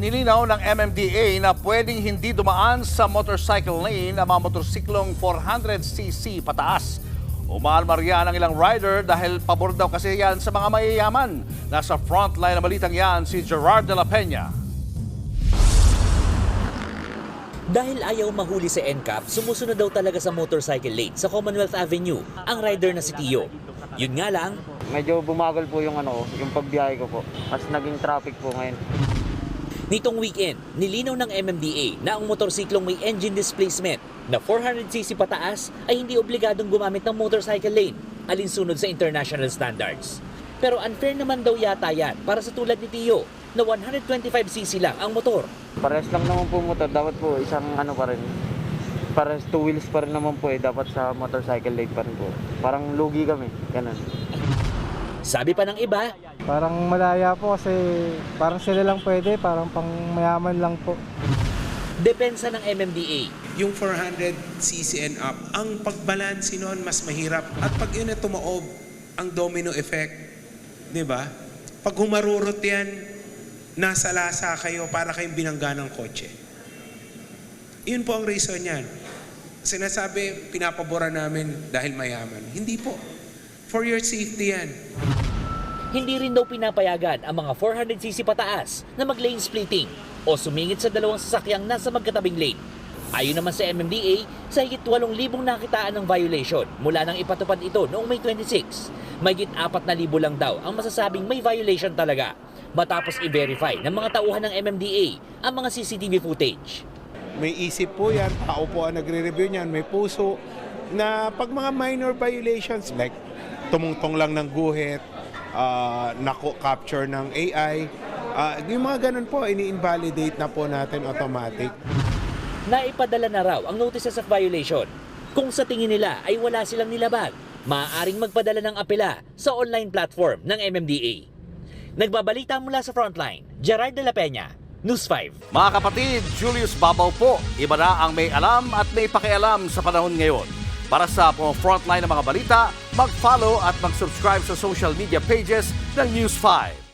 nilinaw ng MMDA na pwedeng hindi dumaan sa motorcycle lane ang mga motorsiklong 400cc pataas. Umalmar yan ang ilang rider dahil pabor daw kasi yan sa mga mayayaman. Nasa frontline na balitang yan si Gerard de la Peña. Dahil ayaw mahuli sa NCAP, sumusunod daw talaga sa motorcycle lane sa Commonwealth Avenue ang rider na si Tio. Yun nga lang, medyo bumagal po yung yung pagbiyahe ko po. Mas naging traffic po ngayon. nitong weekend, nilinaw ng MMDA na ang motorsiklong may engine displacement na 400cc pataas ay hindi obligadong gumamit ng motorcycle lane alinsunod sa international standards. Pero unfair naman daw yata yan para sa tulad ni Tio na 125cc lang ang motor. Pares lang naman po motor, dapat po isang pa rin. Pares 2 wheels pa rin naman po dapat sa motorcycle lane pa rin po. Parang lugi kami, ganun. Sabi pa ng iba, parang malaya po kasi parang sila lang pwede, parang pang mayaman lang po. depensa ng MMDA. Yung 400cc and up, ang pagbalansi noon mas mahirap. At pag yun na tumaob, ang domino effect, di ba? Pag humarurot yan, nasa lasa kayo para kayong binangga ng kotse. Yun po ang reason yan. Sinasabi, pinapaboran namin dahil mayaman. Hindi po. For your safety yan. Hindi rin daw pinapayagan ang mga 400cc pataas na mag-lane splitting o sumingit sa dalawang sasakyang nasa magkatabing lane. Ayon naman sa MMDA, sa higit 8,000 nakitaan ng violation mula nang ipatupad ito noong May 26. Mahigit 4,000 lang daw ang masasabing may violation talaga matapos i-verify ng mga tauhan ng MMDA ang mga CCTV footage. May isip po yan, tao po ang nagre-review niyan, may puso, na pag mga minor violations like tumungtong lang ng guhit, capture ng AI, yung mga ganun po, ini-invalidate na po natin automatic. Naipadala na raw ang notices of violation. Kung sa tingin nila ay wala silang nilabag, maaaring magpadala ng apela sa online platform ng MMDA. Nagbabalita mula sa Frontline, Gerard de la Peña, News 5. Mga kapatid, Julius Babaw po. Iba na ang may alam at may pakialam sa panahon ngayon. Para sa Frontline ng mga balita, mag-follow at mag-subscribe sa social media pages ng News 5.